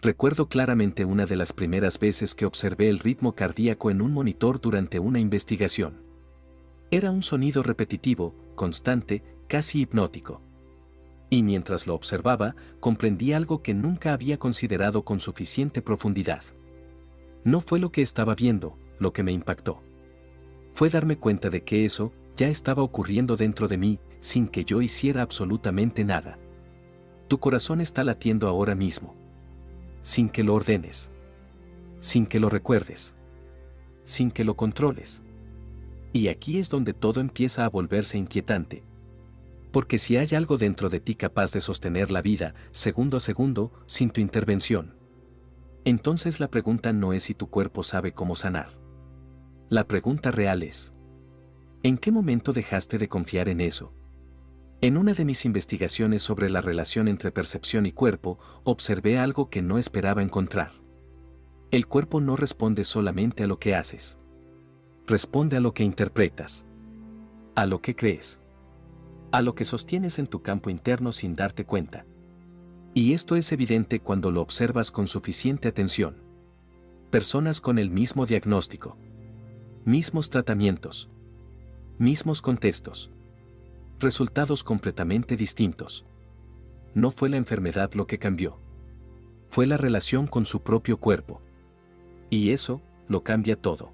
Recuerdo claramente una de las primeras veces que observé el ritmo cardíaco en un monitor durante una investigación. Era un sonido repetitivo, constante, casi hipnótico. Y mientras lo observaba, comprendí algo que nunca había considerado con suficiente profundidad. No fue lo que estaba viendo, lo que me impactó. Fue darme cuenta de que eso ya estaba ocurriendo dentro de mí, sin que yo hiciera absolutamente nada. Tu corazón está latiendo ahora mismo. Sin que lo ordenes. Sin que lo recuerdes. Sin que lo controles. Y aquí es donde todo empieza a volverse inquietante. Porque si hay algo dentro de ti capaz de sostener la vida, segundo a segundo, sin tu intervención, entonces la pregunta no es si tu cuerpo sabe cómo sanar. La pregunta real es: ¿en qué momento dejaste de confiar en eso? En una de mis investigaciones sobre la relación entre percepción y cuerpo, observé algo que no esperaba encontrar. El cuerpo no responde solamente a lo que haces. Responde a lo que interpretas. A lo que crees. A lo que sostienes en tu campo interno sin darte cuenta. Y esto es evidente cuando lo observas con suficiente atención. Personas con el mismo diagnóstico. Mismos tratamientos. Mismos contextos. Resultados completamente distintos. No fue la enfermedad lo que cambió. Fue la relación con su propio cuerpo. Y eso lo cambia todo.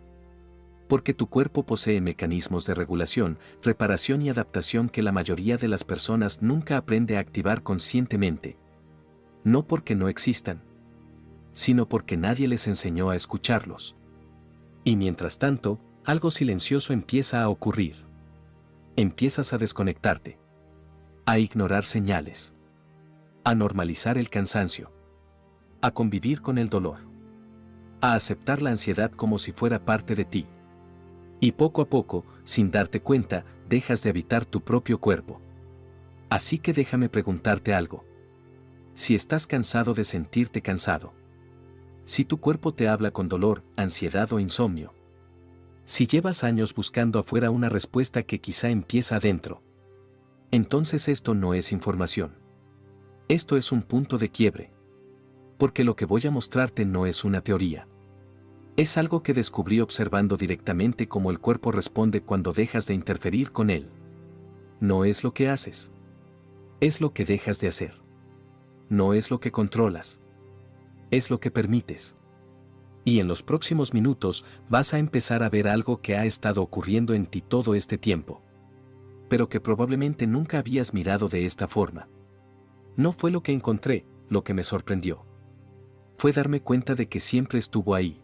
Porque tu cuerpo posee mecanismos de regulación, reparación y adaptación que la mayoría de las personas nunca aprende a activar conscientemente. No porque no existan, sino porque nadie les enseñó a escucharlos. Y mientras tanto, algo silencioso empieza a ocurrir. Empiezas a desconectarte. A ignorar señales. A normalizar el cansancio. A convivir con el dolor. A aceptar la ansiedad como si fuera parte de ti. Y poco a poco, sin darte cuenta, dejas de habitar tu propio cuerpo. Así que déjame preguntarte algo. Si estás cansado de sentirte cansado. Si tu cuerpo te habla con dolor, ansiedad o insomnio. Si llevas años buscando afuera una respuesta que quizá empieza adentro. Entonces esto no es información. Esto es un punto de quiebre. Porque lo que voy a mostrarte no es una teoría. Es algo que descubrí observando directamente cómo el cuerpo responde cuando dejas de interferir con él. No es lo que haces. Es lo que dejas de hacer. No es lo que controlas. Es lo que permites. Y en los próximos minutos vas a empezar a ver algo que ha estado ocurriendo en ti todo este tiempo. Pero que probablemente nunca habías mirado de esta forma. No fue lo que encontré, lo que me sorprendió. Fue darme cuenta de que siempre estuvo ahí.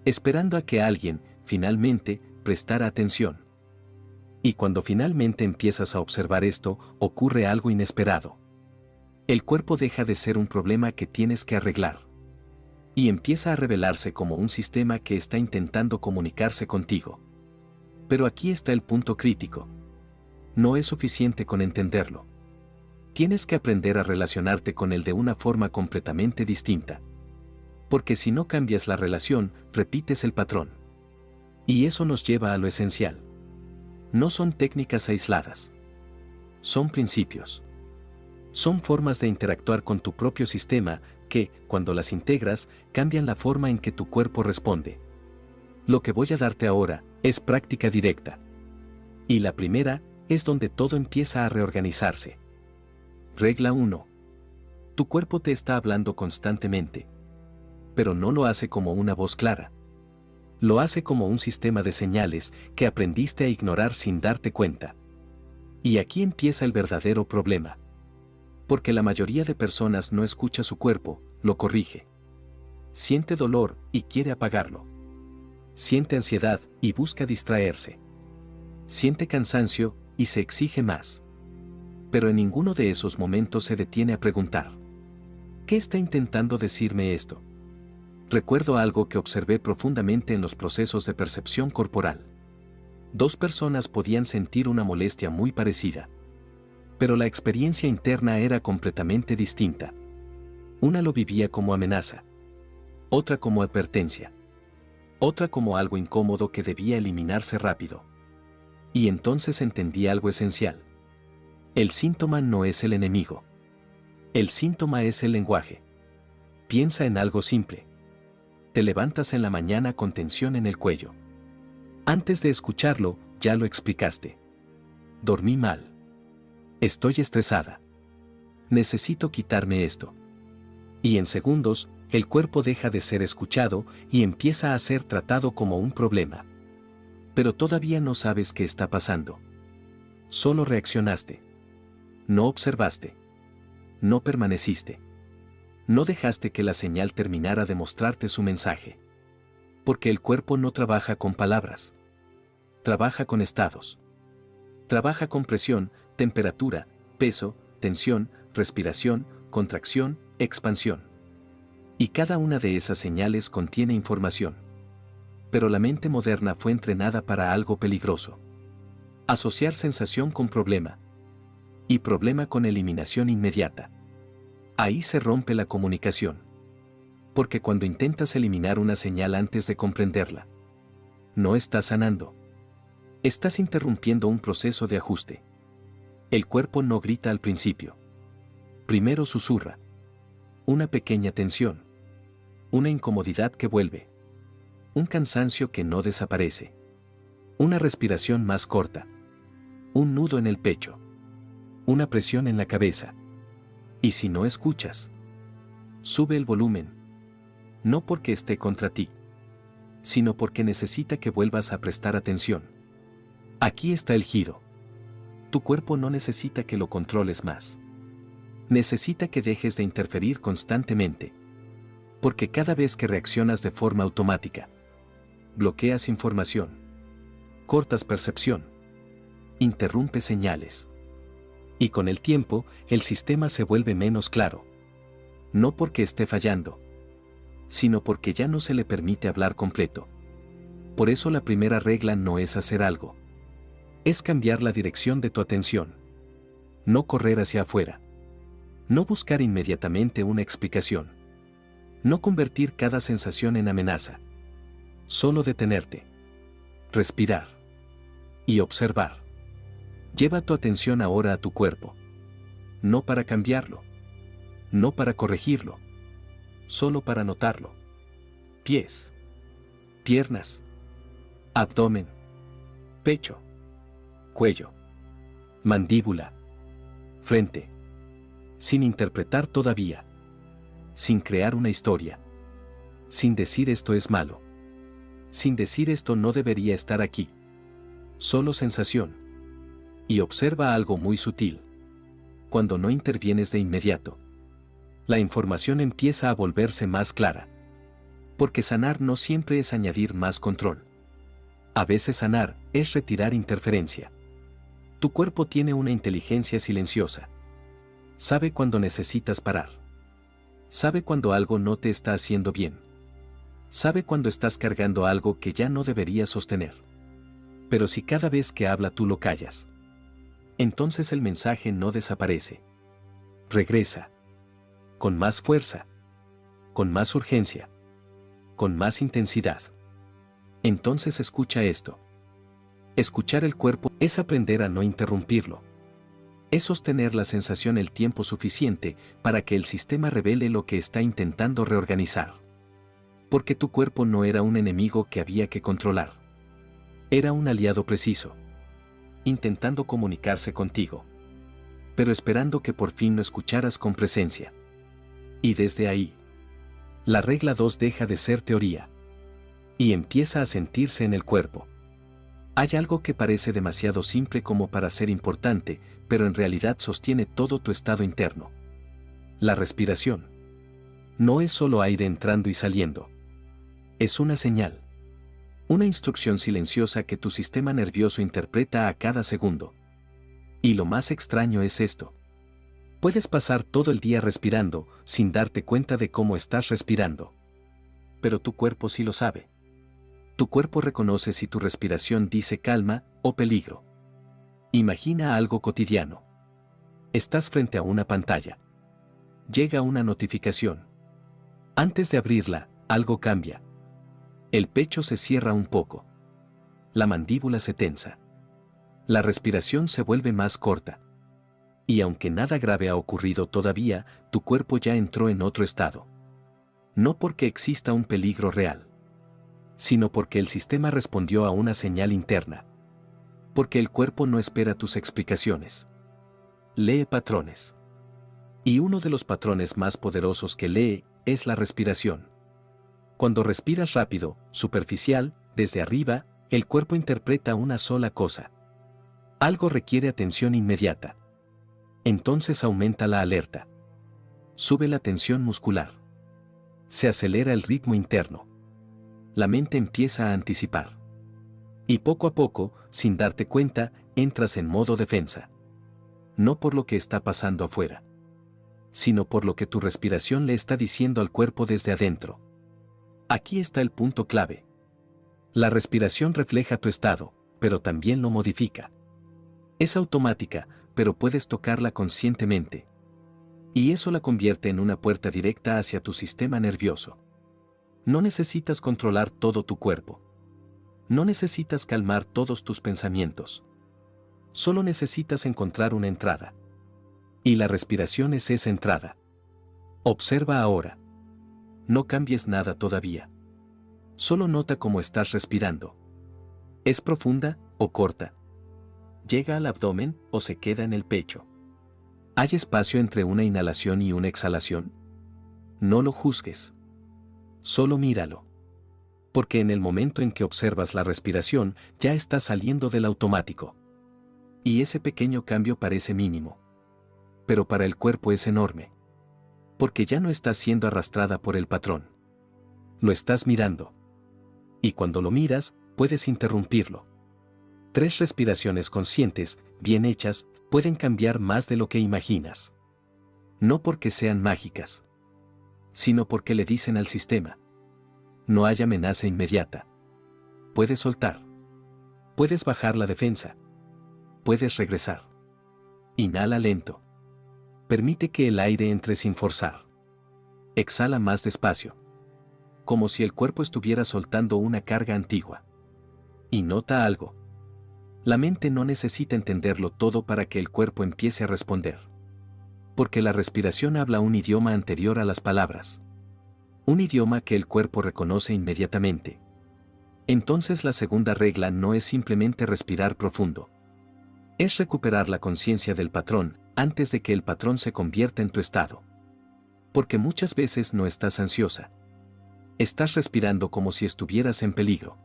Esperando a que alguien, finalmente, prestara atención. Y cuando finalmente empiezas a observar esto, ocurre algo inesperado. El cuerpo deja de ser un problema que tienes que arreglar. Y empieza a revelarse como un sistema que está intentando comunicarse contigo. Pero aquí está el punto crítico. No es suficiente con entenderlo. Tienes que aprender a relacionarte con él de una forma completamente distinta. Porque si no cambias la relación, repites el patrón. Y eso nos lleva a lo esencial. No son técnicas aisladas. Son principios. Son formas de interactuar con tu propio sistema que, cuando las integras, cambian la forma en que tu cuerpo responde. Lo que voy a darte ahora es práctica directa. Y la primera es donde todo empieza a reorganizarse. Regla 1. Tu cuerpo te está hablando constantemente. Pero no lo hace como una voz clara. Lo hace como un sistema de señales que aprendiste a ignorar sin darte cuenta. Y aquí empieza el verdadero problema. Porque la mayoría de personas no escucha su cuerpo, lo corrige. Siente dolor y quiere apagarlo. Siente ansiedad y busca distraerse. Siente cansancio y se exige más. Pero en ninguno de esos momentos se detiene a preguntar: ¿qué está intentando decirme esto? Recuerdo algo que observé profundamente en los procesos de percepción corporal. Dos personas podían sentir una molestia muy parecida. Pero la experiencia interna era completamente distinta. Una lo vivía como amenaza. Otra como advertencia. Otra como algo incómodo que debía eliminarse rápido. Y entonces entendí algo esencial. El síntoma no es el enemigo. El síntoma es el lenguaje. Piensa en algo simple. Te levantas en la mañana con tensión en el cuello. Antes de escucharlo, ya lo explicaste. Dormí mal. Estoy estresada. Necesito quitarme esto. Y en segundos, el cuerpo deja de ser escuchado y empieza a ser tratado como un problema. Pero todavía no sabes qué está pasando. Solo reaccionaste. No observaste. No permaneciste. No dejaste que la señal terminara de mostrarte su mensaje. Porque el cuerpo no trabaja con palabras. Trabaja con estados. Trabaja con presión, temperatura, peso, tensión, respiración, contracción, expansión. Y cada una de esas señales contiene información. Pero la mente moderna fue entrenada para algo peligroso. Asociar sensación con problema. Y problema con eliminación inmediata. Ahí se rompe la comunicación. Porque cuando intentas eliminar una señal antes de comprenderla, no estás sanando. Estás interrumpiendo un proceso de ajuste. El cuerpo no grita al principio. Primero susurra. Una pequeña tensión. Una incomodidad que vuelve. Un cansancio que no desaparece. Una respiración más corta. Un nudo en el pecho. Una presión en la cabeza. Y si no escuchas, sube el volumen. No porque esté contra ti, sino porque necesita que vuelvas a prestar atención. Aquí está el giro. Tu cuerpo no necesita que lo controles más. Necesita que dejes de interferir constantemente. Porque cada vez que reaccionas de forma automática, bloqueas información, cortas percepción, interrumpes señales. Y con el tiempo, el sistema se vuelve menos claro. No porque esté fallando, sino porque ya no se le permite hablar completo. Por eso la primera regla no es hacer algo. Es cambiar la dirección de tu atención. No correr hacia afuera. No buscar inmediatamente una explicación. No convertir cada sensación en amenaza. Solo detenerte. Respirar. Y observar. Lleva tu atención ahora a tu cuerpo. No para cambiarlo. No para corregirlo. Solo para notarlo. Pies. Piernas. Abdomen. Pecho. Cuello. Mandíbula. Frente. Sin interpretar todavía. Sin crear una historia. Sin decir esto es malo. Sin decir esto no debería estar aquí. Solo sensación. Y observa algo muy sutil. Cuando no intervienes de inmediato, la información empieza a volverse más clara. Porque sanar no siempre es añadir más control. A veces sanar es retirar interferencia. Tu cuerpo tiene una inteligencia silenciosa. Sabe cuando necesitas parar. Sabe cuando algo no te está haciendo bien. Sabe cuando estás cargando algo que ya no deberías sostener. Pero si cada vez que habla tú lo callas, entonces el mensaje no desaparece. Regresa. Con más fuerza. Con más urgencia. Con más intensidad. Entonces escucha esto. Escuchar el cuerpo es aprender a no interrumpirlo. Es sostener la sensación el tiempo suficiente para que el sistema revele lo que está intentando reorganizar. Porque tu cuerpo no era un enemigo que había que controlar. Era un aliado preciso. Intentando comunicarse contigo. Pero esperando que por fin lo escucharas con presencia. Y desde ahí, la regla 2 deja de ser teoría. Y empieza a sentirse en el cuerpo. Hay algo que parece demasiado simple como para ser importante, pero en realidad sostiene todo tu estado interno. La respiración. No es solo aire entrando y saliendo. Es una señal. Una instrucción silenciosa que tu sistema nervioso interpreta a cada segundo. Y lo más extraño es esto. Puedes pasar todo el día respirando, sin darte cuenta de cómo estás respirando. Pero tu cuerpo sí lo sabe. Tu cuerpo reconoce si tu respiración dice calma o peligro. Imagina algo cotidiano. Estás frente a una pantalla. Llega una notificación. Antes de abrirla, algo cambia. El pecho se cierra un poco. La mandíbula se tensa. La respiración se vuelve más corta. Y aunque nada grave ha ocurrido todavía, tu cuerpo ya entró en otro estado. No porque exista un peligro real, sino porque el sistema respondió a una señal interna. Porque el cuerpo no espera tus explicaciones. Lee patrones. Y uno de los patrones más poderosos que lee es la respiración. Cuando respiras rápido, superficial, desde arriba, el cuerpo interpreta una sola cosa. Algo requiere atención inmediata. Entonces aumenta la alerta. Sube la tensión muscular. Se acelera el ritmo interno. La mente empieza a anticipar. Y poco a poco, sin darte cuenta, entras en modo defensa. No por lo que está pasando afuera, sino por lo que tu respiración le está diciendo al cuerpo desde adentro. Aquí está el punto clave. La respiración refleja tu estado, pero también lo modifica. Es automática, pero puedes tocarla conscientemente. Y eso la convierte en una puerta directa hacia tu sistema nervioso. No necesitas controlar todo tu cuerpo. No necesitas calmar todos tus pensamientos. Solo necesitas encontrar una entrada. Y la respiración es esa entrada. Observa ahora. No cambies nada todavía. Solo nota cómo estás respirando. ¿Es profunda o corta? ¿Llega al abdomen o se queda en el pecho? ¿Hay espacio entre una inhalación y una exhalación? No lo juzgues. Solo míralo. Porque en el momento en que observas la respiración, ya estás saliendo del automático. Y ese pequeño cambio parece mínimo. Pero para el cuerpo es enorme. Porque ya no estás siendo arrastrada por el patrón. Lo estás mirando. Y cuando lo miras, puedes interrumpirlo. 3 respiraciones conscientes, bien hechas, pueden cambiar más de lo que imaginas. No porque sean mágicas, sino porque le dicen al sistema: no hay amenaza inmediata. Puedes soltar. Puedes bajar la defensa. Puedes regresar. Inhala lento. Permite que el aire entre sin forzar. Exhala más despacio. Como si el cuerpo estuviera soltando una carga antigua. Y nota algo. La mente no necesita entenderlo todo para que el cuerpo empiece a responder. Porque la respiración habla un idioma anterior a las palabras. Un idioma que el cuerpo reconoce inmediatamente. Entonces la segunda regla no es simplemente respirar profundo. Es recuperar la conciencia del patrón antes de que el patrón se convierta en tu estado. Porque muchas veces no estás ansiosa. Estás respirando como si estuvieras en peligro.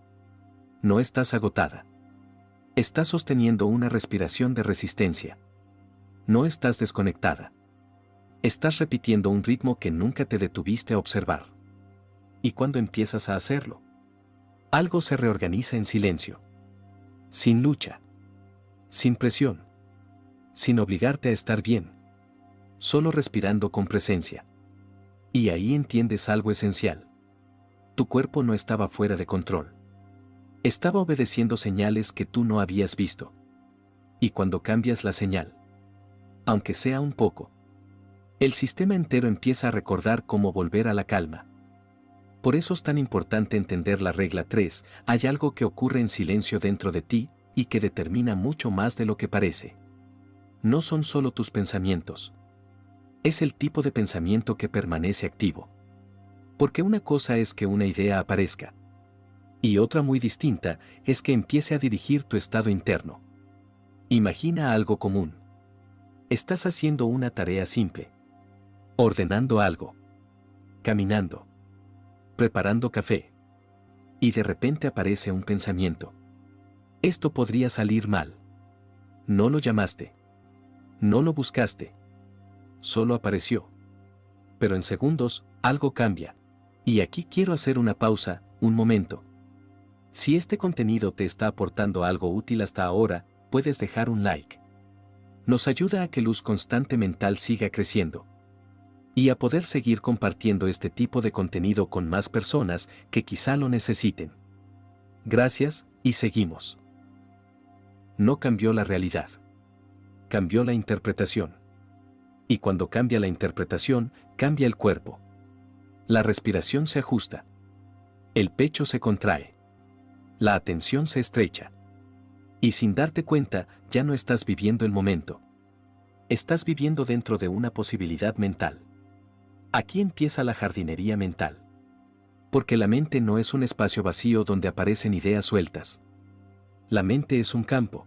No estás agotada. Estás sosteniendo una respiración de resistencia. No estás desconectada. Estás repitiendo un ritmo que nunca te detuviste a observar. Y cuando empiezas a hacerlo, algo se reorganiza en silencio. Sin lucha. Sin presión. Sin obligarte a estar bien. Solo respirando con presencia. Y ahí entiendes algo esencial. Tu cuerpo no estaba fuera de control. Estaba obedeciendo señales que tú no habías visto. Y cuando cambias la señal, aunque sea un poco, el sistema entero empieza a recordar cómo volver a la calma. Por eso es tan importante entender la regla 3, hay algo que ocurre en silencio dentro de ti y que determina mucho más de lo que parece. No son solo tus pensamientos. Es el tipo de pensamiento que permanece activo. Porque una cosa es que una idea aparezca. Y otra muy distinta es que empiece a dirigir tu estado interno. Imagina algo común. Estás haciendo una tarea simple. Ordenando algo. Caminando. Preparando café. Y de repente aparece un pensamiento. Esto podría salir mal. No lo llamaste. No lo buscaste. Solo apareció. Pero en segundos, algo cambia. Y aquí quiero hacer una pausa, un momento. Si este contenido te está aportando algo útil hasta ahora, puedes dejar un like. Nos ayuda a que Luz Constante Mental siga creciendo. Y a poder seguir compartiendo este tipo de contenido con más personas que quizá lo necesiten. Gracias, y seguimos. No cambió la realidad. Cambió la interpretación. Y cuando cambia la interpretación, cambia el cuerpo. La respiración se ajusta. El pecho se contrae. La atención se estrecha. Y sin darte cuenta, ya no estás viviendo el momento. Estás viviendo dentro de una posibilidad mental. Aquí empieza la jardinería mental. Porque la mente no es un espacio vacío donde aparecen ideas sueltas. La mente es un campo.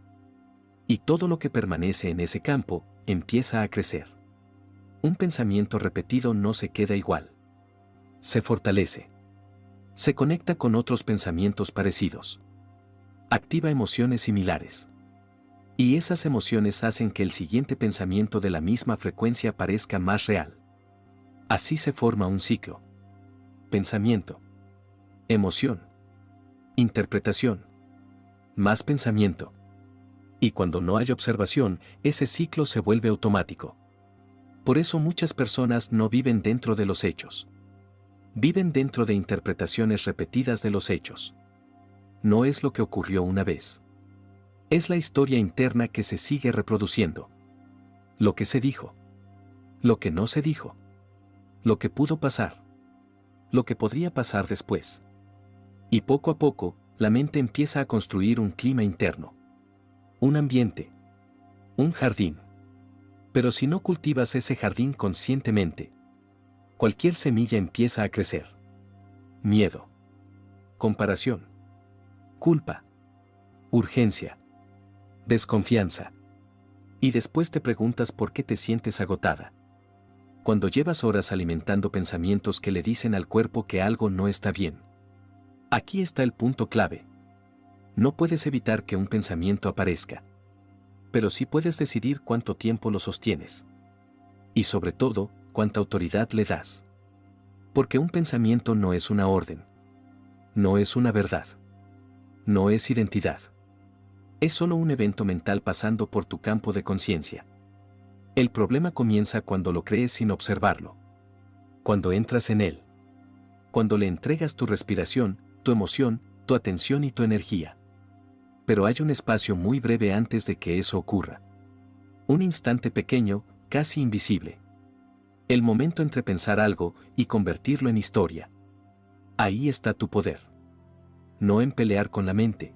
Y todo lo que permanece en ese campo empieza a crecer. Un pensamiento repetido no se queda igual. Se fortalece. Se conecta con otros pensamientos parecidos. Activa emociones similares. Y esas emociones hacen que el siguiente pensamiento de la misma frecuencia parezca más real. Así se forma un ciclo. Pensamiento. Emoción. Interpretación. Más pensamiento. Y cuando no hay observación, ese ciclo se vuelve automático. Por eso muchas personas no viven dentro de los hechos. Viven dentro de interpretaciones repetidas de los hechos. No es lo que ocurrió una vez. Es la historia interna que se sigue reproduciendo. Lo que se dijo. Lo que no se dijo. Lo que pudo pasar. Lo que podría pasar después. Y poco a poco, la mente empieza a construir un clima interno. Un ambiente. Un jardín. Pero si no cultivas ese jardín conscientemente, cualquier semilla empieza a crecer. Miedo. Comparación. Culpa. Urgencia. Desconfianza. Y después te preguntas por qué te sientes agotada. Cuando llevas horas alimentando pensamientos que le dicen al cuerpo que algo no está bien. Aquí está el punto clave. No puedes evitar que un pensamiento aparezca. Pero sí puedes decidir cuánto tiempo lo sostienes. Y sobre todo, cuánta autoridad le das. Porque un pensamiento no es una orden. No es una verdad. No es identidad. Es solo un evento mental pasando por tu campo de conciencia. El problema comienza cuando lo crees sin observarlo. Cuando entras en él. Cuando le entregas tu respiración, tu emoción, tu atención y tu energía. Pero hay un espacio muy breve antes de que eso ocurra. Un instante pequeño, casi invisible. El momento entre pensar algo y convertirlo en historia. Ahí está tu poder. No en pelear con la mente.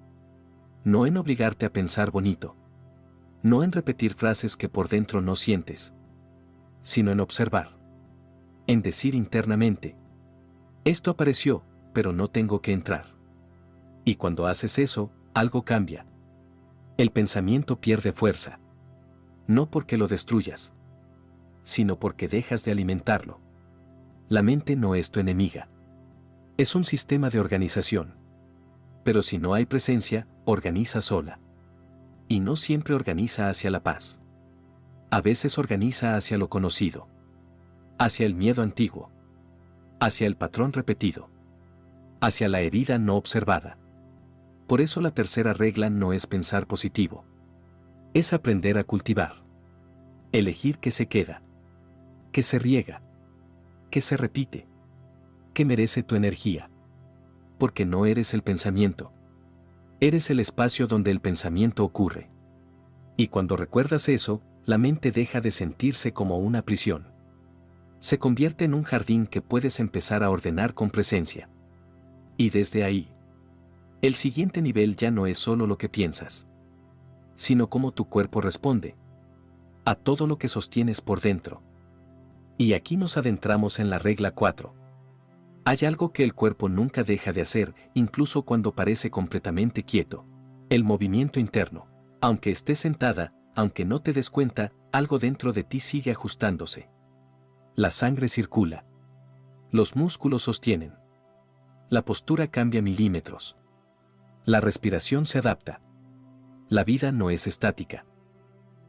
No en obligarte a pensar bonito. No en repetir frases que por dentro no sientes. Sino en observar. En decir internamente. Esto apareció, pero no tengo que entrar. Y cuando haces eso, algo cambia. El pensamiento pierde fuerza. No porque lo destruyas, sino porque dejas de alimentarlo. La mente no es tu enemiga. Es un sistema de organización. Pero si no hay presencia, organiza sola. Y no siempre organiza hacia la paz. A veces organiza hacia lo conocido. Hacia el miedo antiguo. Hacia el patrón repetido. Hacia la herida no observada. Por eso la tercera regla no es pensar positivo. Es aprender a cultivar. Elegir qué se queda. Qué se riega. Qué se repite. Qué merece tu energía. Porque no eres el pensamiento. Eres el espacio donde el pensamiento ocurre. Y cuando recuerdas eso, la mente deja de sentirse como una prisión. Se convierte en un jardín que puedes empezar a ordenar con presencia. Y desde ahí, el siguiente nivel ya no es solo lo que piensas, sino cómo tu cuerpo responde a todo lo que sostienes por dentro. Y aquí nos adentramos en la regla 4. Hay algo que el cuerpo nunca deja de hacer, incluso cuando parece completamente quieto. El movimiento interno. Aunque estés sentada, aunque no te des cuenta, algo dentro de ti sigue ajustándose. La sangre circula. Los músculos sostienen. La postura cambia milímetros. La respiración se adapta. La vida no es estática.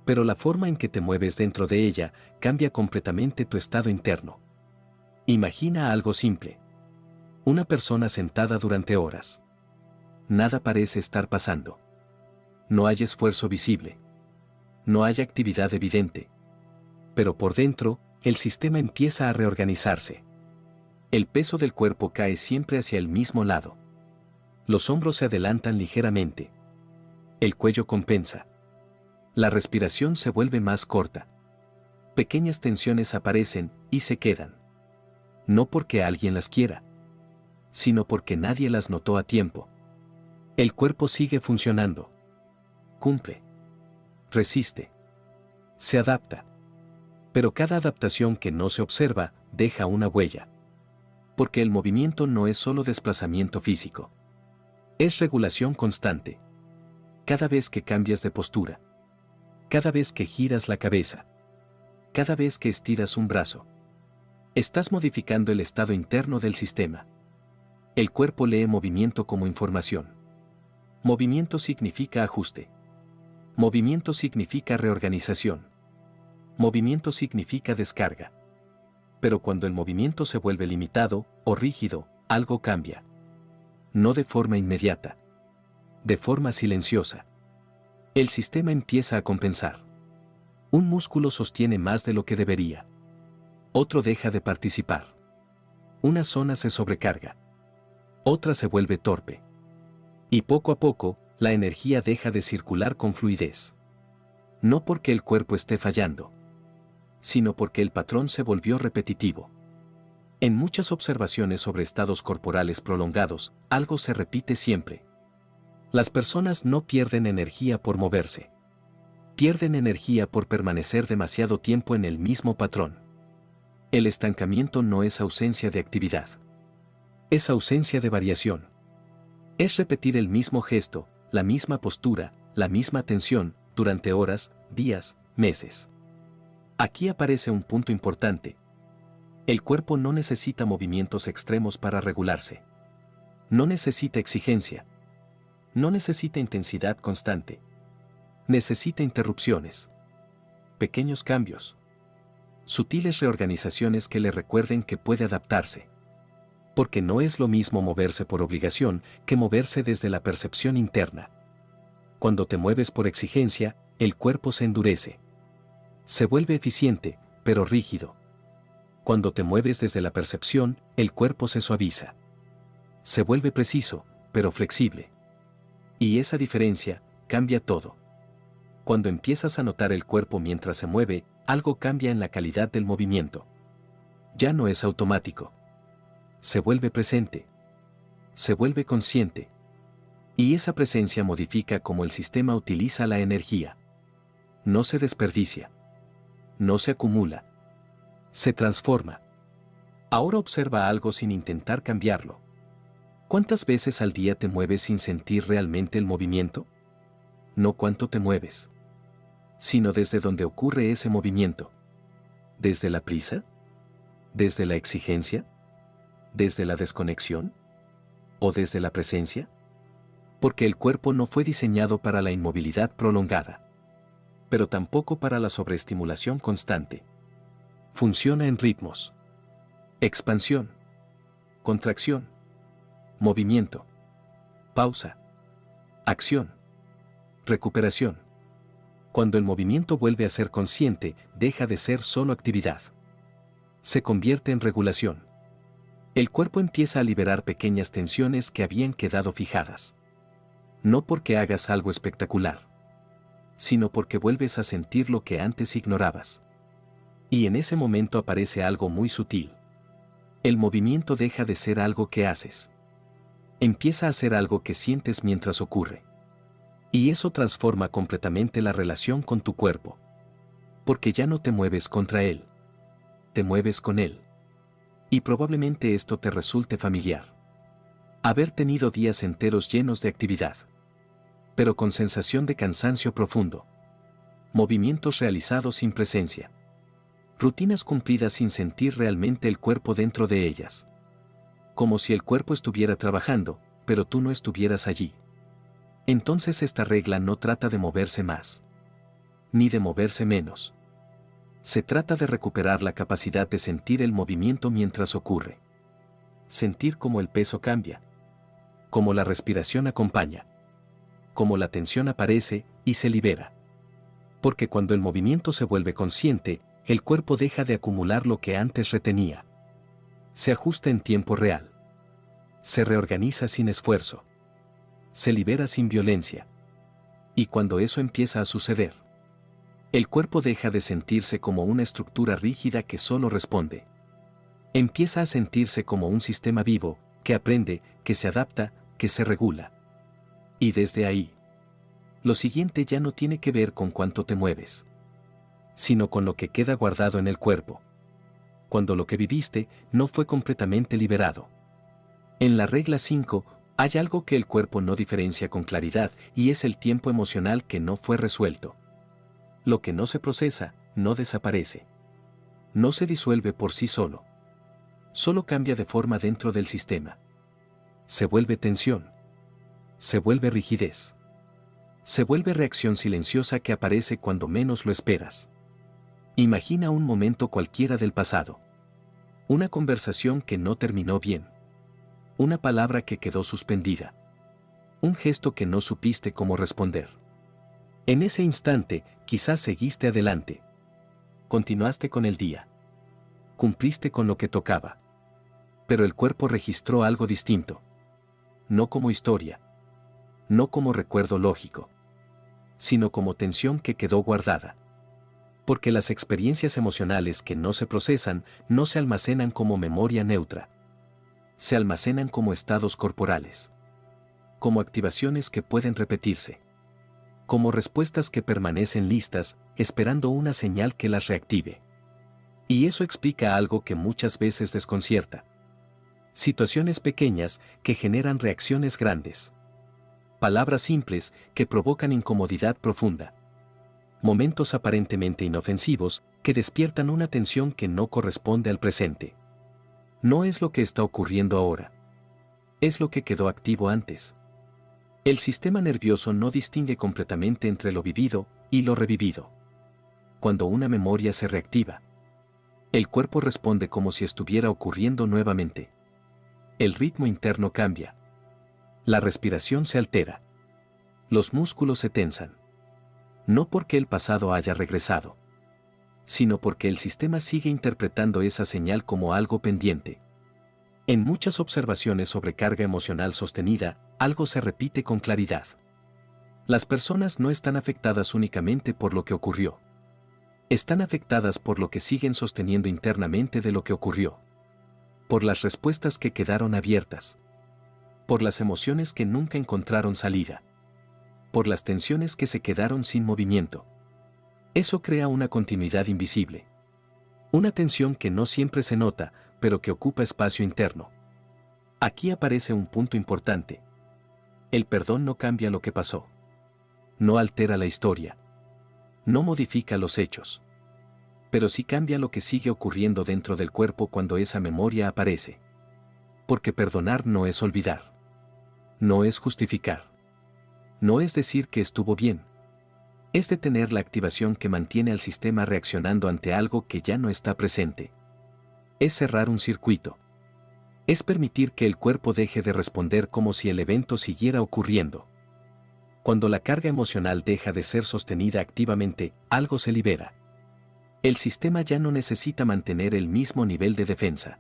Pero la forma en que te mueves dentro de ella cambia completamente tu estado interno. Imagina algo simple. Una persona sentada durante horas. Nada parece estar pasando. No hay esfuerzo visible. No hay actividad evidente. Pero por dentro, el sistema empieza a reorganizarse. El peso del cuerpo cae siempre hacia el mismo lado. Los hombros se adelantan ligeramente. El cuello compensa. La respiración se vuelve más corta. Pequeñas tensiones aparecen y se quedan. No porque alguien las quiera, sino porque nadie las notó a tiempo. El cuerpo sigue funcionando. Cumple. Resiste. Se adapta. Pero cada adaptación que no se observa deja una huella. Porque el movimiento no es solo desplazamiento físico. Es regulación constante. Cada vez que cambias de postura. Cada vez que giras la cabeza. Cada vez que estiras un brazo. Estás modificando el estado interno del sistema. El cuerpo lee movimiento como información. Movimiento significa ajuste. Movimiento significa reorganización. Movimiento significa descarga. Pero cuando el movimiento se vuelve limitado o rígido, algo cambia. No de forma inmediata. De forma silenciosa. El sistema empieza a compensar. Un músculo sostiene más de lo que debería. Otro deja de participar. Una zona se sobrecarga. Otra se vuelve torpe. Y poco a poco, la energía deja de circular con fluidez. No porque el cuerpo esté fallando, sino porque el patrón se volvió repetitivo. En muchas observaciones sobre estados corporales prolongados, algo se repite siempre. Las personas no pierden energía por moverse. Pierden energía por permanecer demasiado tiempo en el mismo patrón. El estancamiento no es ausencia de actividad. Es ausencia de variación. Es repetir el mismo gesto, la misma postura, la misma tensión, durante horas, días, meses. Aquí aparece un punto importante. El cuerpo no necesita movimientos extremos para regularse. No necesita exigencia. No necesita intensidad constante. Necesita interrupciones. Pequeños cambios. Sutiles reorganizaciones que le recuerden que puede adaptarse. Porque no es lo mismo moverse por obligación que moverse desde la percepción interna. Cuando te mueves por exigencia, el cuerpo se endurece. Se vuelve eficiente, pero rígido. Cuando te mueves desde la percepción, el cuerpo se suaviza. Se vuelve preciso, pero flexible. Y esa diferencia cambia todo. Cuando empiezas a notar el cuerpo mientras se mueve, algo cambia en la calidad del movimiento. Ya no es automático. Se vuelve presente. Se vuelve consciente. Y esa presencia modifica cómo el sistema utiliza la energía. No se desperdicia. No se acumula. Se transforma. Ahora observa algo sin intentar cambiarlo. ¿Cuántas veces al día te mueves sin sentir realmente el movimiento? No cuánto te mueves, sino desde donde ocurre ese movimiento. ¿Desde la prisa? ¿Desde la exigencia? ¿Desde la desconexión? ¿O desde la presencia? Porque el cuerpo no fue diseñado para la inmovilidad prolongada, pero tampoco para la sobreestimulación constante. Funciona en ritmos. Expansión. Contracción. Movimiento. Pausa. Acción. Recuperación. Cuando el movimiento vuelve a ser consciente, deja de ser solo actividad. Se convierte en regulación. El cuerpo empieza a liberar pequeñas tensiones que habían quedado fijadas. No porque hagas algo espectacular, sino porque vuelves a sentir lo que antes ignorabas. Y en ese momento aparece algo muy sutil. El movimiento deja de ser algo que haces. Empieza a ser algo que sientes mientras ocurre. Y eso transforma completamente la relación con tu cuerpo. Porque ya no te mueves contra él. Te mueves con él. Y probablemente esto te resulte familiar. Haber tenido días enteros llenos de actividad, pero con sensación de cansancio profundo. Movimientos realizados sin presencia. Rutinas cumplidas sin sentir realmente el cuerpo dentro de ellas. Como si el cuerpo estuviera trabajando, pero tú no estuvieras allí. Entonces esta regla no trata de moverse más, ni de moverse menos. Se trata de recuperar la capacidad de sentir el movimiento mientras ocurre. Sentir cómo el peso cambia, cómo la respiración acompaña, cómo la tensión aparece y se libera. Porque cuando el movimiento se vuelve consciente, el cuerpo deja de acumular lo que antes retenía. Se ajusta en tiempo real. Se reorganiza sin esfuerzo. Se libera sin violencia. Y cuando eso empieza a suceder, el cuerpo deja de sentirse como una estructura rígida que solo responde. Empieza a sentirse como un sistema vivo, que aprende, que se adapta, que se regula. Y desde ahí, lo siguiente ya no tiene que ver con cuánto te mueves, sino con lo que queda guardado en el cuerpo. cuando lo que viviste no fue completamente liberado. En la regla 5, hay algo que el cuerpo no diferencia con claridad y es el tiempo emocional que no fue resuelto. Lo que no se procesa, no desaparece. No se disuelve por sí solo. Solo cambia de forma dentro del sistema. Se vuelve tensión. Se vuelve rigidez. Se vuelve reacción silenciosa que aparece cuando menos lo esperas. Imagina un momento cualquiera del pasado. Una conversación que no terminó bien. Una palabra que quedó suspendida. Un gesto que no supiste cómo responder. En ese instante, quizás seguiste adelante. Continuaste con el día. Cumpliste con lo que tocaba. Pero el cuerpo registró algo distinto. No como historia. No como recuerdo lógico. Sino como tensión que quedó guardada. Porque las experiencias emocionales que no se procesan no se almacenan como memoria neutra. Se almacenan como estados corporales. Como activaciones que pueden repetirse. Como respuestas que permanecen listas, esperando una señal que las reactive. Y eso explica algo que muchas veces desconcierta. Situaciones pequeñas que generan reacciones grandes. Palabras simples que provocan incomodidad profunda. Momentos aparentemente inofensivos que despiertan una tensión que no corresponde al presente. No es lo que está ocurriendo ahora. Es lo que quedó activo antes. El sistema nervioso no distingue completamente entre lo vivido y lo revivido. Cuando una memoria se reactiva, el cuerpo responde como si estuviera ocurriendo nuevamente. El ritmo interno cambia. La respiración se altera. Los músculos se tensan. No porque el pasado haya regresado, sino porque el sistema sigue interpretando esa señal como algo pendiente. En muchas observaciones sobre carga emocional sostenida, algo se repite con claridad. Las personas no están afectadas únicamente por lo que ocurrió. Están afectadas por lo que siguen sosteniendo internamente de lo que ocurrió. Por las respuestas que quedaron abiertas. Por las emociones que nunca encontraron salida. Por las tensiones que se quedaron sin movimiento. Eso crea una continuidad invisible. Una tensión que no siempre se nota, pero que ocupa espacio interno. Aquí aparece un punto importante. El perdón no cambia lo que pasó. No altera la historia. No modifica los hechos. Pero sí cambia lo que sigue ocurriendo dentro del cuerpo cuando esa memoria aparece. Porque perdonar no es olvidar. No es justificar. No es decir que estuvo bien. Es detener la activación que mantiene al sistema reaccionando ante algo que ya no está presente. Es cerrar un circuito. Es permitir que el cuerpo deje de responder como si el evento siguiera ocurriendo. Cuando la carga emocional deja de ser sostenida activamente, algo se libera. El sistema ya no necesita mantener el mismo nivel de defensa.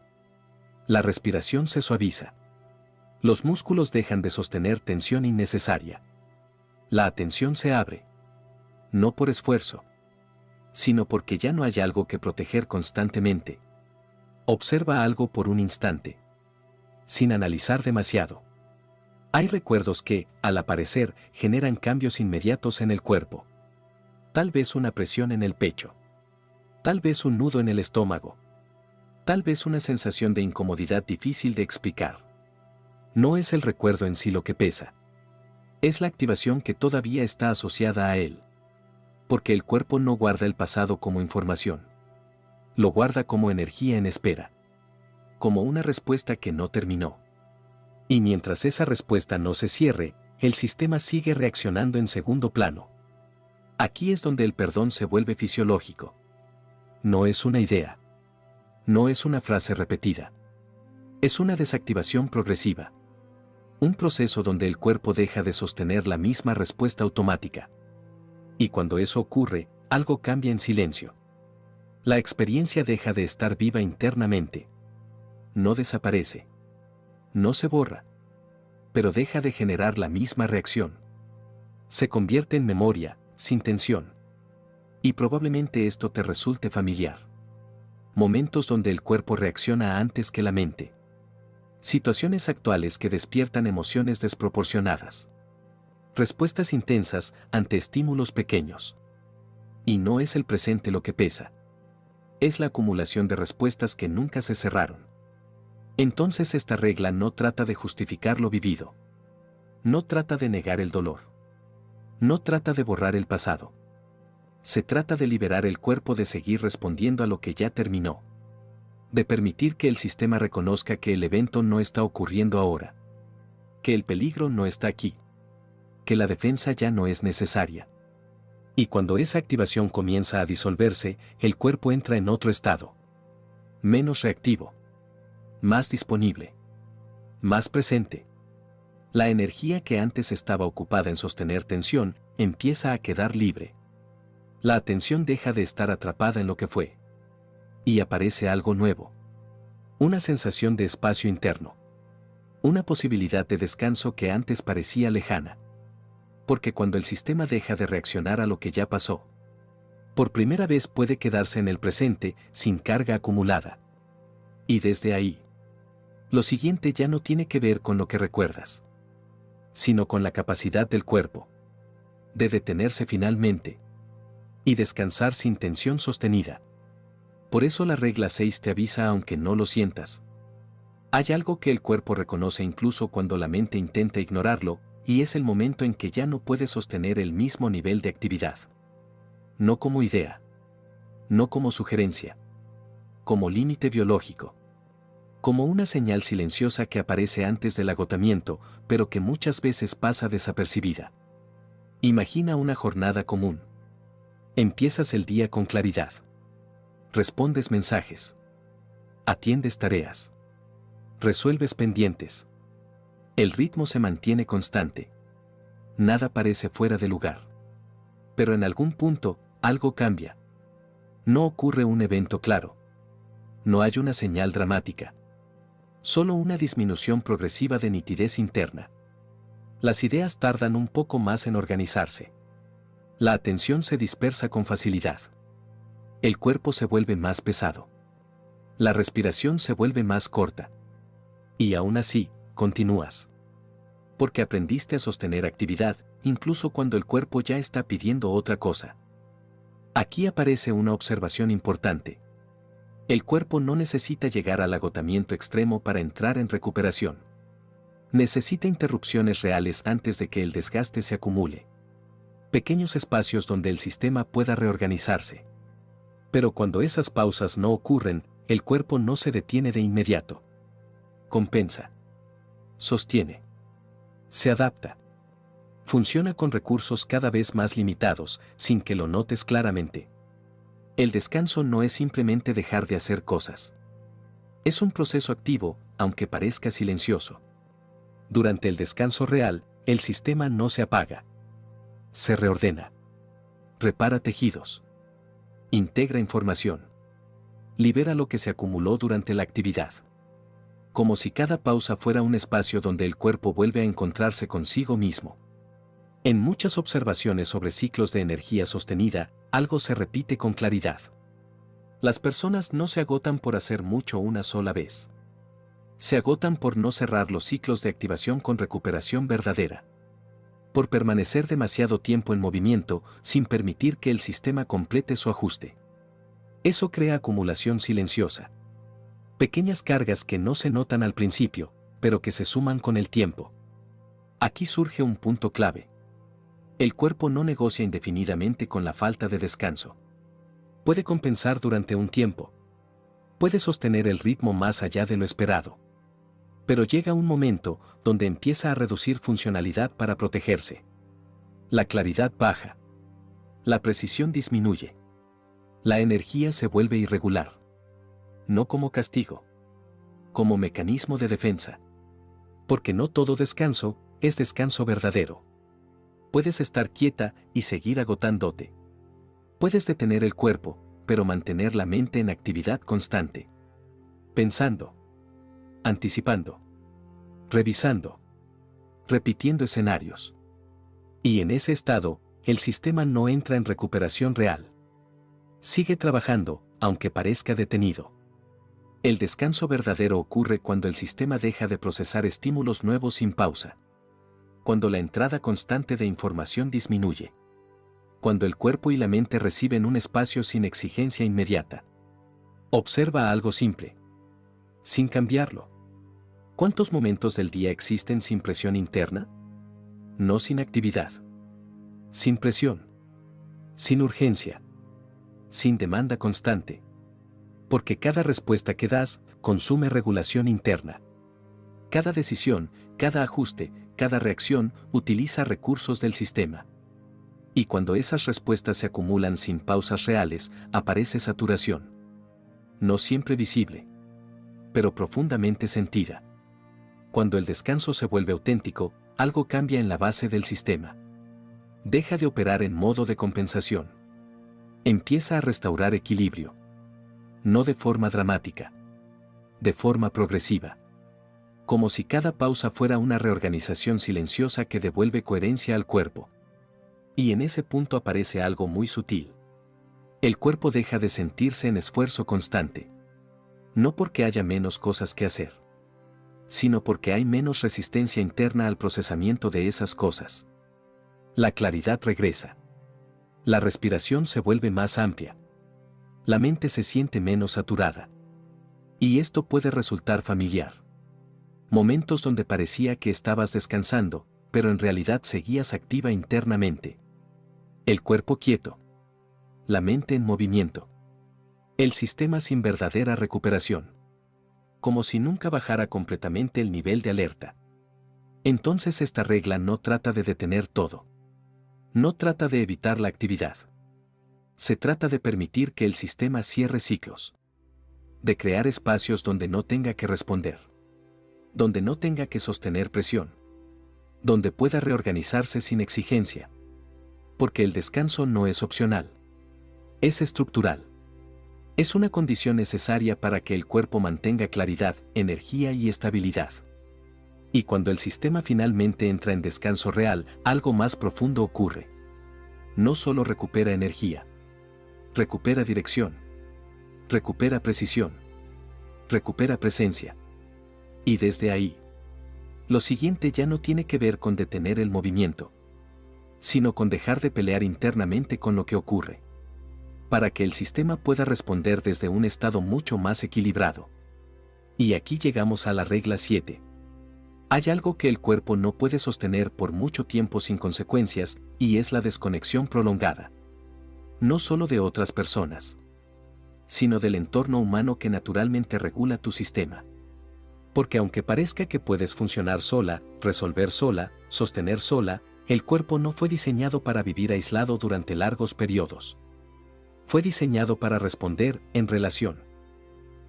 La respiración se suaviza. Los músculos dejan de sostener tensión innecesaria. La atención se abre. No por esfuerzo, sino porque ya no hay algo que proteger constantemente. Observa algo por un instante, sin analizar demasiado. Hay recuerdos que, al aparecer, generan cambios inmediatos en el cuerpo. Tal vez una presión en el pecho. Tal vez un nudo en el estómago. Tal vez una sensación de incomodidad difícil de explicar. No es el recuerdo en sí lo que pesa. Es la activación que todavía está asociada a él. Porque el cuerpo no guarda el pasado como información. Lo guarda como energía en espera. Como una respuesta que no terminó. Y mientras esa respuesta no se cierre, el sistema sigue reaccionando en segundo plano. Aquí es donde el perdón se vuelve fisiológico. No es una idea. No es una frase repetida. Es una desactivación progresiva. Un proceso donde el cuerpo deja de sostener la misma respuesta automática. Y cuando eso ocurre, algo cambia en silencio. La experiencia deja de estar viva internamente. No desaparece. No se borra. Pero deja de generar la misma reacción. Se convierte en memoria, sin tensión. Y probablemente esto te resulte familiar. Momentos donde el cuerpo reacciona antes que la mente. Situaciones actuales que despiertan emociones desproporcionadas. Respuestas intensas ante estímulos pequeños. Y no es el presente lo que pesa. Es la acumulación de respuestas que nunca se cerraron. Entonces esta regla no trata de justificar lo vivido. No trata de negar el dolor. No trata de borrar el pasado. Se trata de liberar el cuerpo de seguir respondiendo a lo que ya terminó. De permitir que el sistema reconozca que el evento no está ocurriendo ahora. Que el peligro no está aquí. Que la defensa ya no es necesaria. Y cuando esa activación comienza a disolverse, el cuerpo entra en otro estado. Menos reactivo. Más disponible. Más presente. La energía que antes estaba ocupada en sostener tensión, empieza a quedar libre. La atención deja de estar atrapada en lo que fue. Y aparece algo nuevo. Una sensación de espacio interno. Una posibilidad de descanso que antes parecía lejana. Porque cuando el sistema deja de reaccionar a lo que ya pasó, por primera vez puede quedarse en el presente sin carga acumulada. Y desde ahí, lo siguiente ya no tiene que ver con lo que recuerdas, sino con la capacidad del cuerpo de detenerse finalmente y descansar sin tensión sostenida. Por eso la regla 6 te avisa aunque no lo sientas. Hay algo que el cuerpo reconoce incluso cuando la mente intenta ignorarlo, y es el momento en que ya no puede sostener el mismo nivel de actividad. No como idea. No como sugerencia. Como límite biológico. Como una señal silenciosa que aparece antes del agotamiento, pero que muchas veces pasa desapercibida. Imagina una jornada común. Empiezas el día con claridad. Respondes mensajes. Atiendes tareas. Resuelves pendientes. El ritmo se mantiene constante. Nada parece fuera de lugar. Pero en algún punto, algo cambia. No ocurre un evento claro. No hay una señal dramática. Solo una disminución progresiva de nitidez interna. Las ideas tardan un poco más en organizarse. La atención se dispersa con facilidad. El cuerpo se vuelve más pesado. La respiración se vuelve más corta. Y aún así, continúas. Porque aprendiste a sostener actividad, incluso cuando el cuerpo ya está pidiendo otra cosa. Aquí aparece una observación importante. El cuerpo no necesita llegar al agotamiento extremo para entrar en recuperación. Necesita interrupciones reales antes de que el desgaste se acumule. Pequeños espacios donde el sistema pueda reorganizarse. Pero cuando esas pausas no ocurren, el cuerpo no se detiene de inmediato. Compensa. Sostiene. Se adapta. Funciona con recursos cada vez más limitados, sin que lo notes claramente. El descanso no es simplemente dejar de hacer cosas. Es un proceso activo, aunque parezca silencioso. Durante el descanso real, el sistema no se apaga. Se reordena. Repara tejidos. Integra información. Libera lo que se acumuló durante la actividad. Como si cada pausa fuera un espacio donde el cuerpo vuelve a encontrarse consigo mismo. En muchas observaciones sobre ciclos de energía sostenida, algo se repite con claridad. Las personas no se agotan por hacer mucho una sola vez. Se agotan por no cerrar los ciclos de activación con recuperación verdadera. Por permanecer demasiado tiempo en movimiento, sin permitir que el sistema complete su ajuste. Eso crea acumulación silenciosa. Pequeñas cargas que no se notan al principio, pero que se suman con el tiempo. Aquí surge un punto clave. El cuerpo no negocia indefinidamente con la falta de descanso. Puede compensar durante un tiempo. Puede sostener el ritmo más allá de lo esperado. Pero llega un momento donde empieza a reducir funcionalidad para protegerse. La claridad baja. La precisión disminuye. La energía se vuelve irregular. No como castigo. Como mecanismo de defensa. Porque no todo descanso es descanso verdadero. Puedes estar quieta y seguir agotándote. Puedes detener el cuerpo, pero mantener la mente en actividad constante. Pensando. Anticipando. Revisando. Repitiendo escenarios. Y en ese estado, el sistema no entra en recuperación real. Sigue trabajando, aunque parezca detenido. El descanso verdadero ocurre cuando el sistema deja de procesar estímulos nuevos sin pausa. Cuando la entrada constante de información disminuye. Cuando el cuerpo y la mente reciben un espacio sin exigencia inmediata. Observa algo simple. Sin cambiarlo. ¿Cuántos momentos del día existen sin presión interna? No sin actividad. Sin presión. Sin urgencia. Sin demanda constante. Porque cada respuesta que das consume regulación interna. Cada decisión, cada ajuste, cada reacción utiliza recursos del sistema. Y cuando esas respuestas se acumulan sin pausas reales, aparece saturación. No siempre visible, pero profundamente sentida. Cuando el descanso se vuelve auténtico, algo cambia en la base del sistema. Deja de operar en modo de compensación. Empieza a restaurar equilibrio. No de forma dramática. De forma progresiva. Como si cada pausa fuera una reorganización silenciosa que devuelve coherencia al cuerpo. Y en ese punto aparece algo muy sutil. El cuerpo deja de sentirse en esfuerzo constante. No porque haya menos cosas que hacer, sino porque hay menos resistencia interna al procesamiento de esas cosas. La claridad regresa. La respiración se vuelve más amplia. La mente se siente menos saturada. Y esto puede resultar familiar. Momentos donde parecía que estabas descansando, pero en realidad seguías activa internamente. El cuerpo quieto. La mente en movimiento. El sistema sin verdadera recuperación. Como si nunca bajara completamente el nivel de alerta. Entonces esta regla no trata de detener todo. No trata de evitar la actividad. Se trata de permitir que el sistema cierre ciclos. De crear espacios donde no tenga que responder. Donde no tenga que sostener presión. Donde pueda reorganizarse sin exigencia. Porque el descanso no es opcional. Es estructural. Es una condición necesaria para que el cuerpo mantenga claridad, energía y estabilidad. Y cuando el sistema finalmente entra en descanso real, algo más profundo ocurre. No solo recupera energía. Recupera dirección. Recupera precisión. Recupera presencia. Y desde ahí, lo siguiente ya no tiene que ver con detener el movimiento, sino con dejar de pelear internamente con lo que ocurre. Para que el sistema pueda responder desde un estado mucho más equilibrado. Y aquí llegamos a la regla 7. Hay algo que el cuerpo no puede sostener por mucho tiempo sin consecuencias, y es la desconexión prolongada. No solo de otras personas, sino del entorno humano que naturalmente regula tu sistema. Porque aunque parezca que puedes funcionar sola, resolver sola, sostener sola, el cuerpo no fue diseñado para vivir aislado durante largos periodos. Fue diseñado para responder en relación.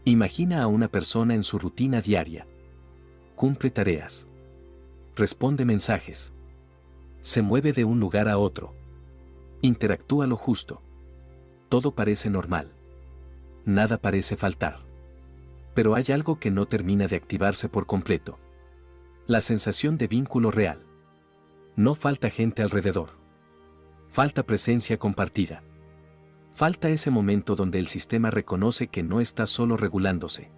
Imagina a una persona en su rutina diaria. Cumple tareas. Responde mensajes. Se mueve de un lugar a otro. Interactúa lo justo. Todo parece normal. Nada parece faltar. Pero hay algo que no termina de activarse por completo. La sensación de vínculo real. No falta gente alrededor. Falta presencia compartida. Falta ese momento donde el sistema reconoce que no está solo regulándose.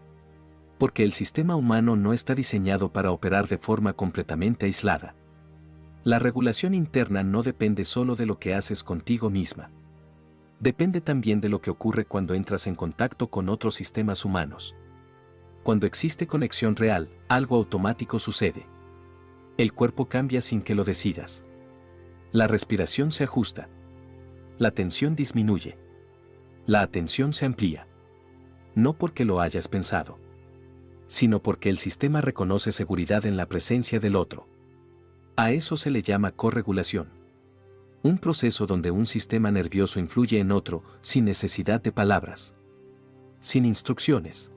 Porque el sistema humano no está diseñado para operar de forma completamente aislada. La regulación interna no depende solo de lo que haces contigo misma. Depende también de lo que ocurre cuando entras en contacto con otros sistemas humanos. Cuando existe conexión real, algo automático sucede. El cuerpo cambia sin que lo decidas. La respiración se ajusta. La tensión disminuye. La atención se amplía. No porque lo hayas pensado, sino porque el sistema reconoce seguridad en la presencia del otro. A eso se le llama corregulación. Un proceso donde un sistema nervioso influye en otro sin necesidad de palabras. Sin instrucciones.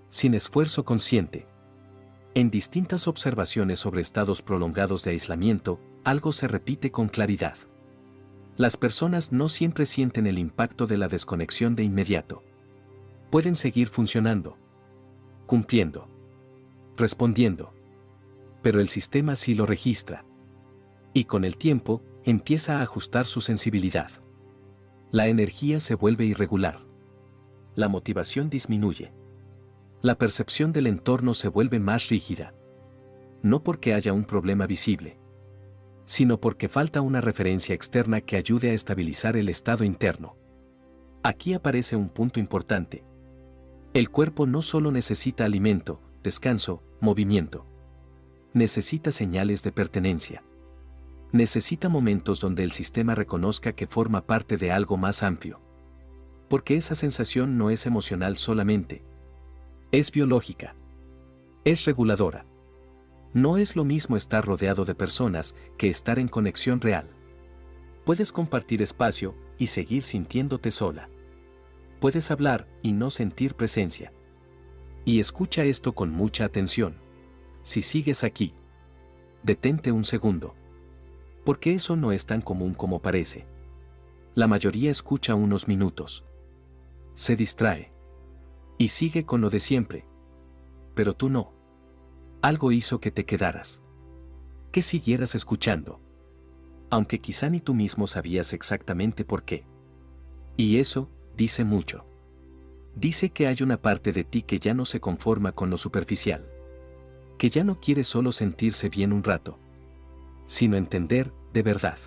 Sin esfuerzo consciente. En distintas observaciones sobre estados prolongados de aislamiento, algo se repite con claridad. Las personas no siempre sienten el impacto de la desconexión de inmediato. Pueden seguir funcionando, cumpliendo, respondiendo. Pero el sistema sí lo registra. Y con el tiempo, empieza a ajustar su sensibilidad. La energía se vuelve irregular. La motivación disminuye. La percepción del entorno se vuelve más rígida. No porque haya un problema visible, sino porque falta una referencia externa que ayude a estabilizar el estado interno. Aquí aparece un punto importante. El cuerpo no solo necesita alimento, descanso, movimiento. Necesita señales de pertenencia. Necesita momentos donde el sistema reconozca que forma parte de algo más amplio. Porque esa sensación no es emocional solamente. Es biológica. Es reguladora. No es lo mismo estar rodeado de personas que estar en conexión real. Puedes compartir espacio y seguir sintiéndote sola. Puedes hablar y no sentir presencia. Y escucha esto con mucha atención. Si sigues aquí, detente un segundo. Porque eso no es tan común como parece. La mayoría escucha unos minutos. Se distrae. Y sigue con lo de siempre. Pero tú no. Algo hizo que te quedaras. Que siguieras escuchando. Aunque quizá ni tú mismo sabías exactamente por qué. Y eso dice mucho. Dice que hay una parte de ti que ya no se conforma con lo superficial. Que ya no quiere solo sentirse bien un rato, sino entender de verdad.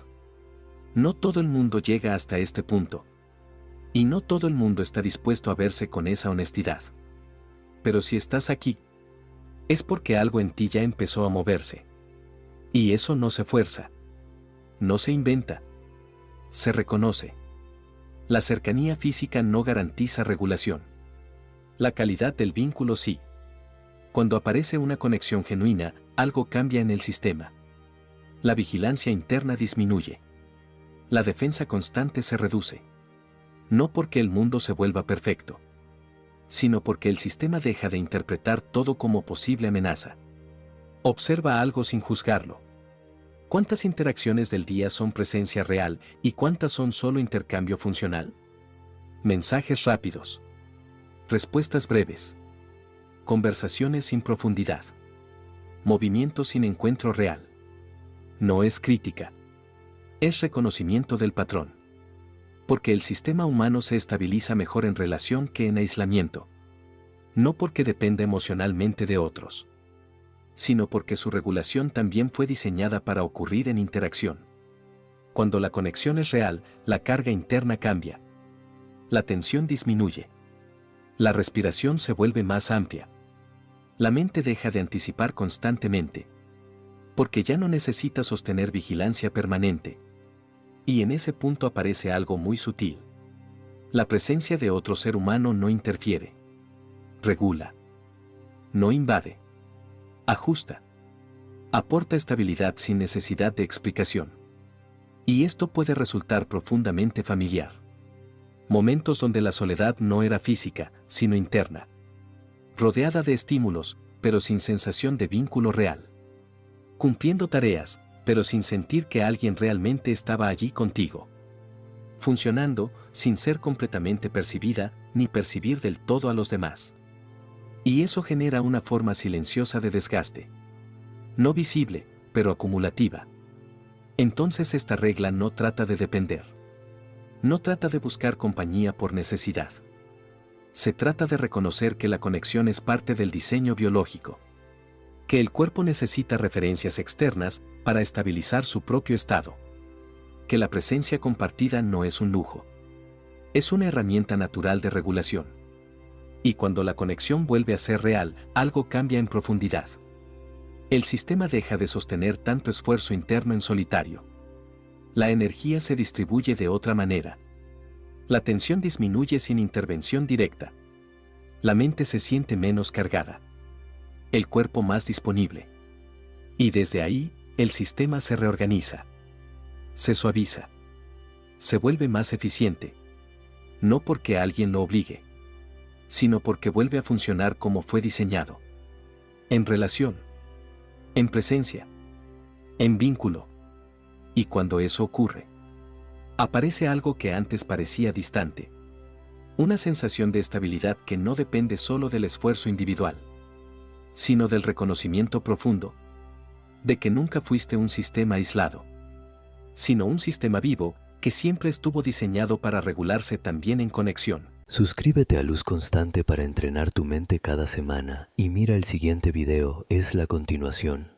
No todo el mundo llega hasta este punto. Y no todo el mundo está dispuesto a verse con esa honestidad. Pero si estás aquí, es porque algo en ti ya empezó a moverse. Y eso no se fuerza. No se inventa. Se reconoce. La cercanía física no garantiza regulación. La calidad del vínculo sí. Cuando aparece una conexión genuina, algo cambia en el sistema. La vigilancia interna disminuye. La defensa constante se reduce. No porque el mundo se vuelva perfecto, sino porque el sistema deja de interpretar todo como posible amenaza. Observa algo sin juzgarlo. ¿Cuántas interacciones del día son presencia real y cuántas son solo intercambio funcional? Mensajes rápidos. Respuestas breves. Conversaciones sin profundidad. Movimiento sin encuentro real. No es crítica. Es reconocimiento del patrón. Porque el sistema humano se estabiliza mejor en relación que en aislamiento. No porque dependa emocionalmente de otros, sino porque su regulación también fue diseñada para ocurrir en interacción. Cuando la conexión es real, la carga interna cambia. La tensión disminuye. La respiración se vuelve más amplia. La mente deja de anticipar constantemente, porque ya no necesita sostener vigilancia permanente. Y en ese punto aparece algo muy sutil. La presencia de otro ser humano no interfiere. Regula. No invade. Ajusta. Aporta estabilidad sin necesidad de explicación. Y esto puede resultar profundamente familiar. Momentos donde la soledad no era física, sino interna. Rodeada de estímulos, pero sin sensación de vínculo real. Cumpliendo tareas, pero sin sentir que alguien realmente estaba allí contigo. Funcionando, sin ser completamente percibida, ni percibir del todo a los demás. Y eso genera una forma silenciosa de desgaste. No visible, pero acumulativa. Entonces esta regla no trata de depender. No trata de buscar compañía por necesidad. Se trata de reconocer que la conexión es parte del diseño biológico. Que el cuerpo necesita referencias externas para estabilizar su propio estado. Que la presencia compartida no es un lujo. Es una herramienta natural de regulación. Y cuando la conexión vuelve a ser real, algo cambia en profundidad. El sistema deja de sostener tanto esfuerzo interno en solitario. La energía se distribuye de otra manera. La tensión disminuye sin intervención directa. La mente se siente menos cargada. El cuerpo más disponible. Y desde ahí, el sistema se reorganiza. Se suaviza. Se vuelve más eficiente. No porque alguien lo obligue, sino porque vuelve a funcionar como fue diseñado. En relación. En presencia. En vínculo. Y cuando eso ocurre, aparece algo que antes parecía distante. Una sensación de estabilidad que no depende solo del esfuerzo individual, sino del reconocimiento profundo, de que nunca fuiste un sistema aislado, sino un sistema vivo que siempre estuvo diseñado para regularse también en conexión. Suscríbete a Luz Constante para entrenar tu mente cada semana y mira el siguiente video, es la continuación.